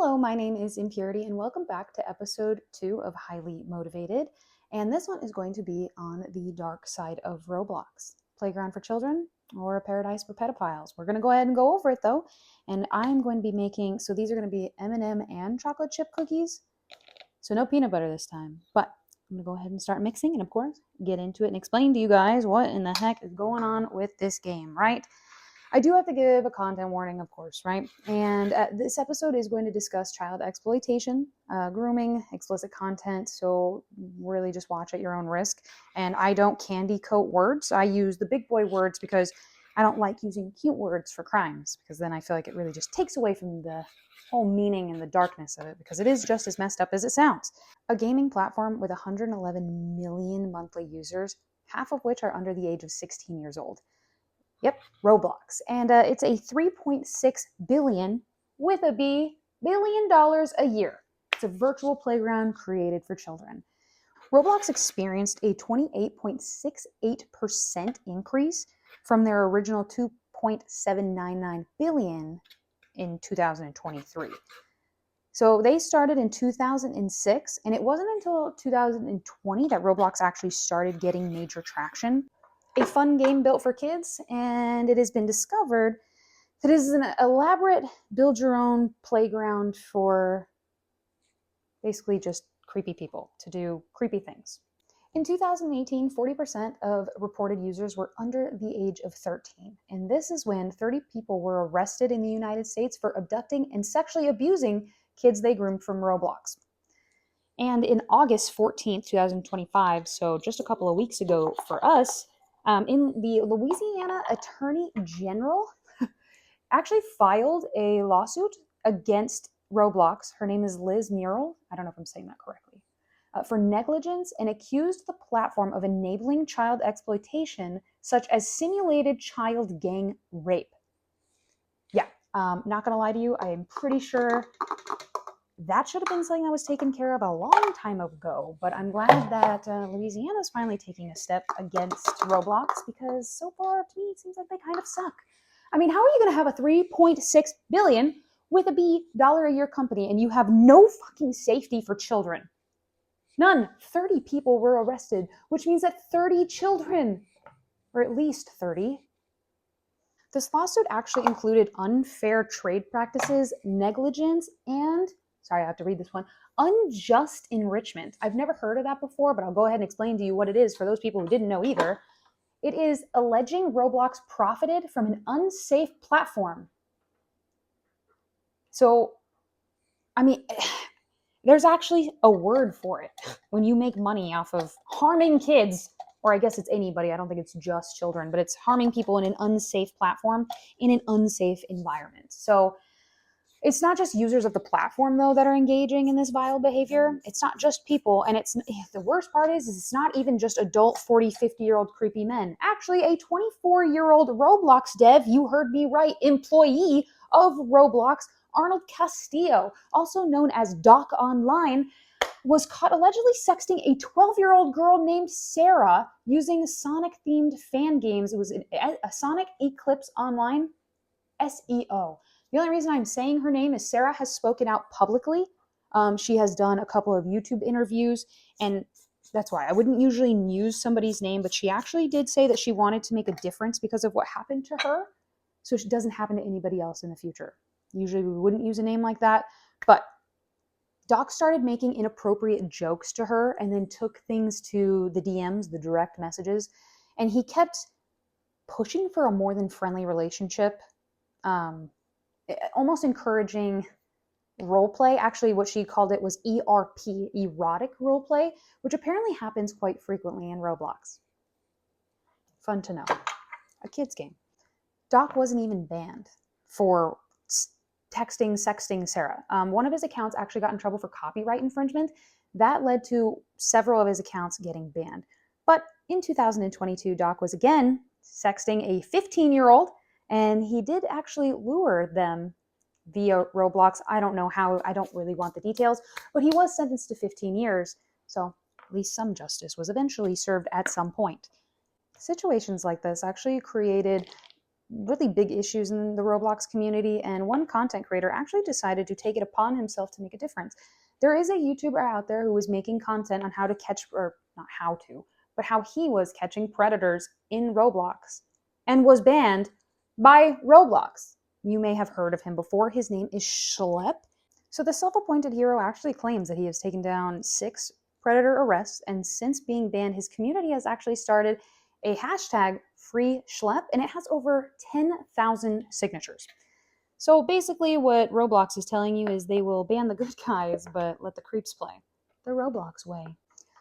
Hello, my name is Impurity, and welcome back to episode 2 of Highly Motivated. And this one is going to be on the dark side of Roblox. Playground for children or a paradise for pedophiles? We're going to go ahead and go over it though. And I'm going to be making, so these are going to be M&M and chocolate chip cookies. So no peanut butter this time, but I'm going to go ahead and start mixing and of course get into it and explain to you guys what in the heck is going on with this game, right? I do have to give a content warning, of course, right? And this episode is going to discuss child exploitation, grooming, explicit content. So really just watch at your own risk. And I don't candy coat words. I use the big boy words because I don't like using cute words for crimes, because then I feel like it really just takes away from the whole meaning and the darkness of it, because it is just as messed up as it sounds. A gaming platform with 111 million monthly users, half of which are under the age of 16 years old. Yep, Roblox. And it's a $3.6 billion, with a B, billion dollars a year. It's a virtual playground created for children. Roblox experienced a 28.68% increase from their original $2.799 billion in 2023. So they started in 2006, and it wasn't until 2020 that Roblox actually started getting major traction. A fun game built for kids, and it has been discovered that it is an elaborate build-your-own playground for basically just creepy people to do creepy things. In 2018, 40% of reported users were under the age of 13, and this is when 30 people were arrested in the United States for abducting and sexually abusing kids they groomed from Roblox. And in August 14th, 2025, so just a couple of weeks ago for us, in the Louisiana Attorney General actually filed a lawsuit against Roblox. Her name is Liz Muriel. I don't know if I'm saying that correctly. For negligence, and accused the platform of enabling child exploitation, such as simulated child gang rape. Yeah, not gonna lie to you, I am pretty sure that should have been something that was taken care of a long time ago, but I'm glad that Louisiana is finally taking a step against Roblox, because so far to me it seems like they kind of suck. I mean, how are you going to have a $3.6 billion with a B dollar a year company and you have no fucking safety for children? None. 30 people were arrested, which means that 30 children, or at least 30. This lawsuit actually included unfair trade practices, negligence, and sorry, I have to read this one, unjust enrichment. I've never heard of that before, but I'll go ahead and explain to you what it is for those people who didn't know either. It is alleging Roblox profited from an unsafe platform. So, I mean, there's actually a word for it. When you make money off of harming kids, or I guess it's anybody, I don't think it's just children, but it's harming people in an unsafe platform, in an unsafe environment. So it's not just users of the platform, though, that are engaging in this vile behavior. It's not just people. And it's the worst part is it's not even just adult 40, 50-year-old creepy men. Actually, a 24-year-old Roblox dev, you heard me right, employee of Roblox, Arnold Castillo, also known as Doc Online, was caught allegedly sexting a 12-year-old girl named Sarah using Sonic-themed fan games. It was a Sonic Eclipse Online, SEO. The only reason I'm saying her name is Sarah has spoken out publicly. She has done a couple of YouTube interviews, and that's why I wouldn't usually use somebody's name, but she actually did say that she wanted to make a difference because of what happened to her, so it doesn't happen to anybody else in the future. Usually we wouldn't use a name like that, but Doc started making inappropriate jokes to her and then took things to the DMs, the direct messages, and he kept pushing for a more than friendly relationship, almost encouraging role play. Actually, what she called it was ERP, erotic role play, which apparently happens quite frequently in Roblox. Fun to know. A kid's game. Doc wasn't even banned for texting, sexting Sarah. One of his accounts actually got in trouble for copyright infringement. That led to several of his accounts getting banned. But in 2022, Doc was again sexting a 15-year-old, and he did actually lure them via Roblox. I don't know how, I don't really want the details, but he was sentenced to 15 years. So at least some justice was eventually served at some point. Situations like this actually created really big issues in the Roblox community, and one content creator actually decided to take it upon himself to make a difference. There is a YouTuber out there who was making content on how to catch, or not how to, but how he was catching predators in Roblox and was banned by Roblox. You may have heard of him before. His name is Schlep. So the self-appointed hero actually claims that he has taken down 6 predator arrests, and since being banned, his community has actually started a hashtag free Schlep, and it has over 10,000 signatures. So basically what Roblox is telling you is they will ban the good guys, but let the creeps play. The Roblox way.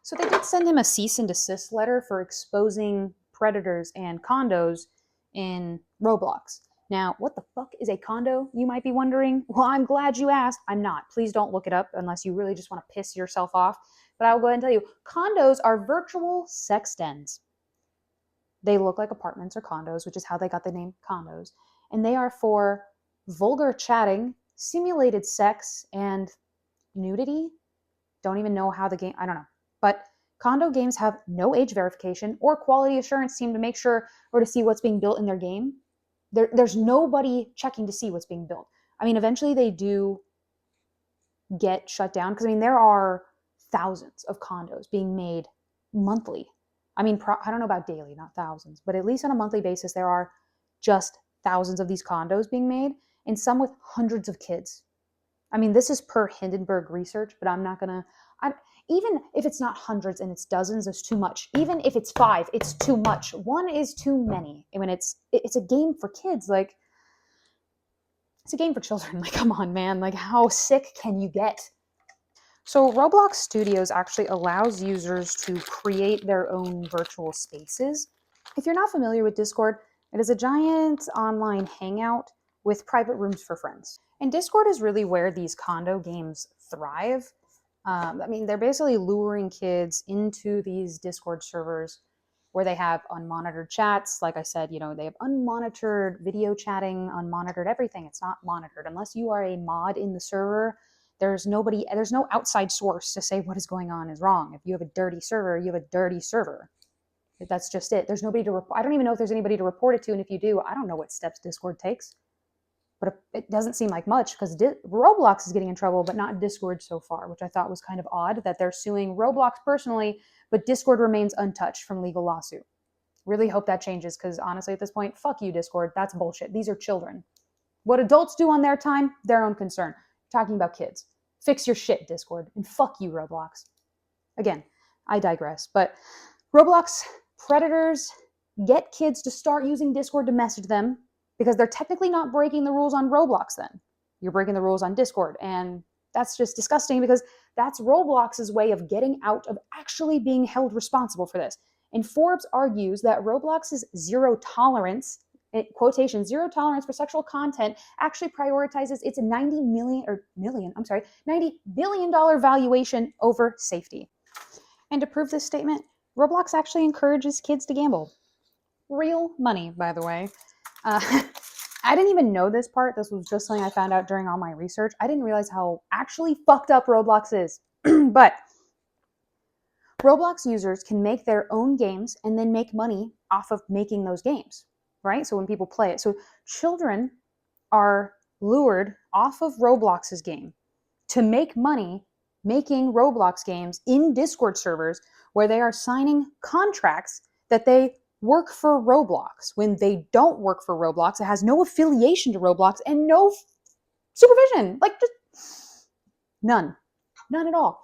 So they did send him a cease and desist letter for exposing predators and condos in Roblox. Now, what the fuck is a condo, you might be wondering? Well, I'm glad you asked. I'm not. Please don't look it up unless you really just want to piss yourself off. But I will go ahead and tell you, condos are virtual sex dens. They look like apartments or condos, which is how they got the name condos. And they are for vulgar chatting, simulated sex, and nudity. Don't even know how the game, I don't know. But condo games have no age verification or quality assurance team to make sure or to see what's being built in their game. There's nobody checking to see what's being built. I mean, eventually they do get shut down because, I mean, there are thousands of condos being made monthly. I mean, I don't know about daily, not thousands, but at least on a monthly basis, there are just thousands of these condos being made, and some with hundreds of kids. I mean, this is per Hindenburg research, but I'm not going to, even if it's not hundreds and it's dozens, it's too much. Even if it's 5, it's too much. 1 is too many. I mean, it's a game for kids. Like, it's a game for children. Like, come on, man. Like, how sick can you get? So Roblox Studios actually allows users to create their own virtual spaces. If you're not familiar with Discord, it is a giant online hangout with private rooms for friends. And Discord is really where these condo games thrive. I mean, they're basically luring kids into these Discord servers where they have unmonitored chats. Like I said, you know, they have unmonitored video chatting, unmonitored everything. It's not monitored. Unless you are a mod in the server, there's no outside source to say what is going on is wrong. If you have a dirty server, you have a dirty server. That's just it. There's nobody to report. I don't even know if there's anybody to report it to. And if you do, I don't know what steps Discord takes. But it doesn't seem like much because Roblox is getting in trouble, but not Discord so far, which I thought was kind of odd that they're suing Roblox personally, but Discord remains untouched from legal lawsuit. Really hope that changes because honestly, at this point, fuck you, Discord. That's bullshit. These are children. What adults do on their time, their own concern. Talking about kids. Fix your shit, Discord. And fuck you, Roblox. Again, I digress. But Roblox predators get kids to start using Discord to message them, because they're technically not breaking the rules on Roblox then. You're breaking the rules on Discord. And that's just disgusting because that's Roblox's way of getting out of actually being held responsible for this. And Forbes argues that Roblox's zero tolerance, quotation, zero tolerance for sexual content actually prioritizes its $90 billion valuation over safety. And to prove this statement, Roblox actually encourages kids to gamble. Real money, by the way. I didn't even know this part. This was just something I found out during all my research. I didn't realize how actually fucked up Roblox is. But Roblox users can make their own games and then make money off of making those games, right? So when people play it. So children are lured off of Roblox's game to make money making Roblox games in Discord servers where they are signing contracts that they work for Roblox when they don't work for Roblox. It has no affiliation to Roblox and no supervision. Like, just none at all.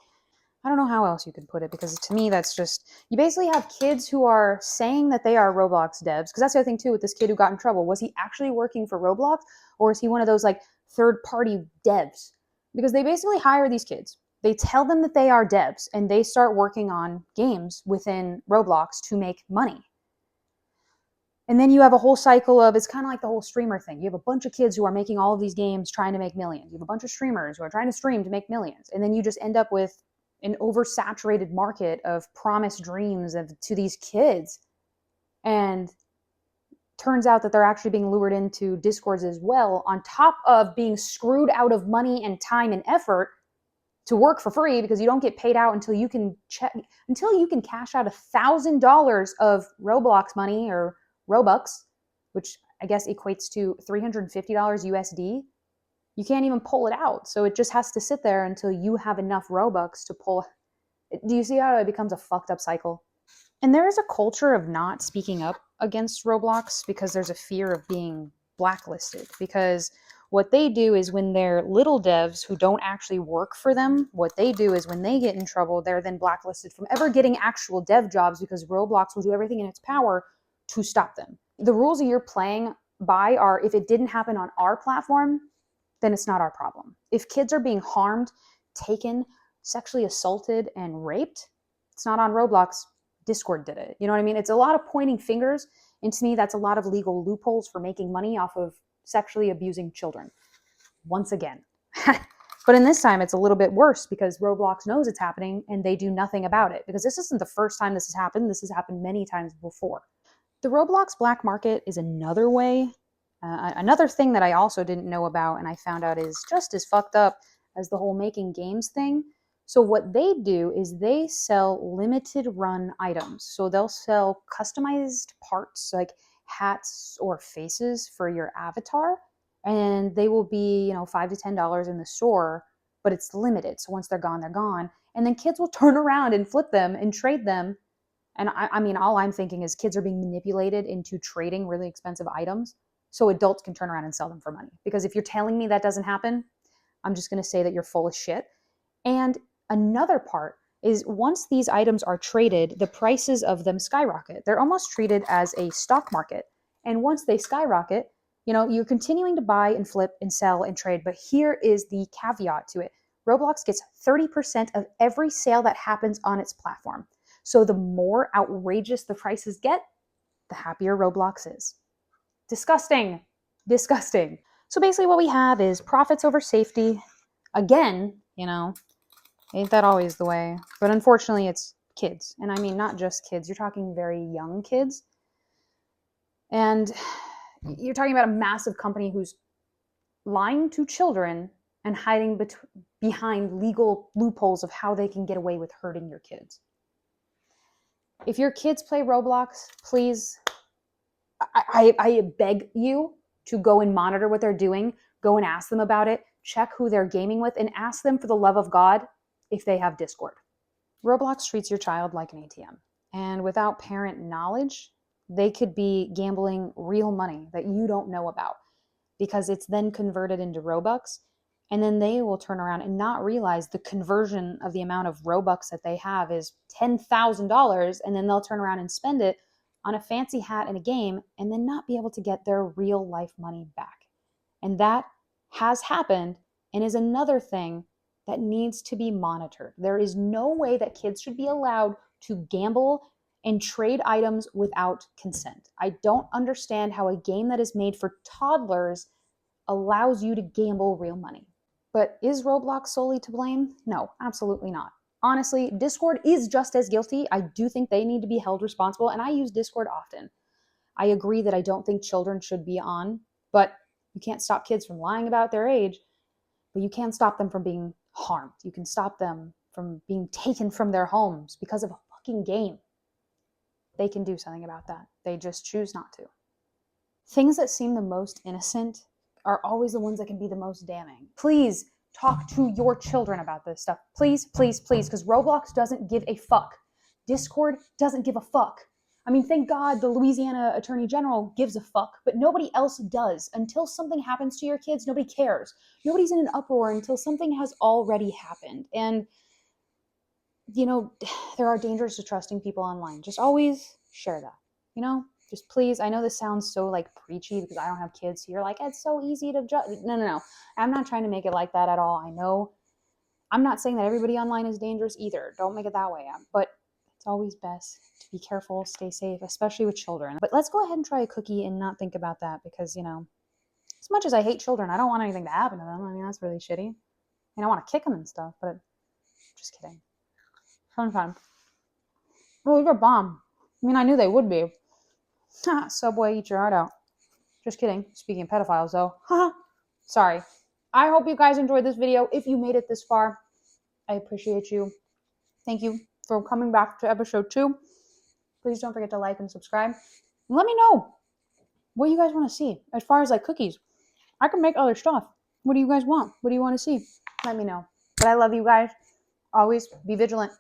I don't know how else you could put it, because to me, that's just, you basically have kids who are saying that they are Roblox devs, because that's the other thing too with this kid who got in trouble. Was he actually working for Roblox, or is he one of those like third-party devs? Because they basically hire these kids. They tell them that they are devs, and they start working on games within Roblox to make money. And then you have a whole cycle of, it's kind of like the whole streamer thing. You have a bunch of kids who are making all of these games trying to make millions. You have a bunch of streamers who are trying to stream to make millions. And then you just end up with an oversaturated market of promised dreams to these kids. And turns out that they're actually being lured into Discords as well, on top of being screwed out of money and time and effort to work for free, because you don't get paid out until you can cash out $1,000 of Roblox money or Robux, which I guess equates to $350 USD. You can't even pull it out. So it just has to sit there until you have enough Robux to pull. Do you see how it becomes a fucked up cycle? And there is a culture of not speaking up against Roblox because there's a fear of being blacklisted. Because what they do is when they're little devs who don't actually work for them, what they do is when they get in trouble, they're then blacklisted from ever getting actual dev jobs because Roblox will do everything in its power to stop them. The rules that you're playing by are, if it didn't happen on our platform, then it's not our problem. If kids are being harmed, taken, sexually assaulted, and raped, it's not on Roblox. Discord did it. You know what I mean? It's a lot of pointing fingers. And to me, that's a lot of legal loopholes for making money off of sexually abusing children. Once again. But in this time, it's a little bit worse because Roblox knows it's happening and they do nothing about it. Because this isn't the first time this has happened. This has happened many times before. The Roblox black market is another way. Another thing that I also didn't know about and I found out is just as fucked up as the whole making games thing. So what they do is they sell limited run items. So they'll sell customized parts like hats or faces for your avatar. And they will be, $5 to $10 in the store, but it's limited. So once they're gone, they're gone. And then kids will turn around and flip them and trade them. And I mean, all I'm thinking is kids are being manipulated into trading really expensive items so adults can turn around and sell them for money. Because if you're telling me that doesn't happen, I'm just going to say that you're full of shit. And another part is once these items are traded, the prices of them skyrocket. They're almost treated as a stock market. And once they skyrocket, you're continuing to buy and flip and sell and trade. But here is the caveat to it. Roblox gets 30% of every sale that happens on its platform. So the more outrageous the prices get, the happier Roblox is. Disgusting. Disgusting. So basically what we have is profits over safety. Again, ain't that always the way? But unfortunately, it's kids. And I mean, not just kids. You're talking very young kids. And you're talking about a massive company who's lying to children and hiding behind legal loopholes of how they can get away with hurting your kids. If your kids play Roblox, please, I beg you to go and monitor what they're doing. Go and ask them about it. Check who they're gaming with and ask them for the love of God if they have Discord. Roblox treats your child like an ATM. And without parent knowledge, they could be gambling real money that you don't know about because it's then converted into Robux. And then they will turn around and not realize the conversion of the amount of Robux that they have is $10,000. And then they'll turn around and spend it on a fancy hat in a game and then not be able to get their real life money back. And that has happened and is another thing that needs to be monitored. There is no way that kids should be allowed to gamble and trade items without consent. I don't understand how a game that is made for toddlers allows you to gamble real money. But is Roblox solely to blame? No, absolutely not. Honestly, Discord is just as guilty. I do think they need to be held responsible, and I use Discord often. I agree that I don't think children should be on, but you can't stop kids from lying about their age, but you can stop them from being harmed. You can stop them from being taken from their homes because of a fucking game. They can do something about that. They just choose not to. Things that seem the most innocent are always the ones that can be the most damning. Please talk to your children about this stuff. Please, please, please, because Roblox doesn't give a fuck. Discord doesn't give a fuck. I mean, thank God the Louisiana Attorney General gives a fuck, but nobody else does. Until something happens to your kids, nobody cares. Nobody's in an uproar until something has already happened. And, there are dangers to trusting people online. Just always share that, Just please, I know this sounds so preachy because I don't have kids. So you're like, it's so easy to judge. No. I'm not trying to make it like that at all. I know. I'm not saying that everybody online is dangerous either. Don't make it that way. But it's always best to be careful, stay safe, especially with children. But let's go ahead and try a cookie and not think about that because, as much as I hate children, I don't want anything to happen to them. I mean, that's really shitty. I want to kick them and stuff, but just kidding. Fun. Oh, you're a bomb. I mean, I knew they would be. Subway, eat your heart out. Just kidding. Speaking of pedophiles, though. Sorry. I hope you guys enjoyed this video. If you made it this far, I appreciate you. Thank you for coming back to episode 2. Please don't forget to like and subscribe. Let me know. What do you guys want to see? As far as like cookies, I can make other stuff. What do you guys want? What do you want to see? Let me know. But I love you guys. Always be vigilant.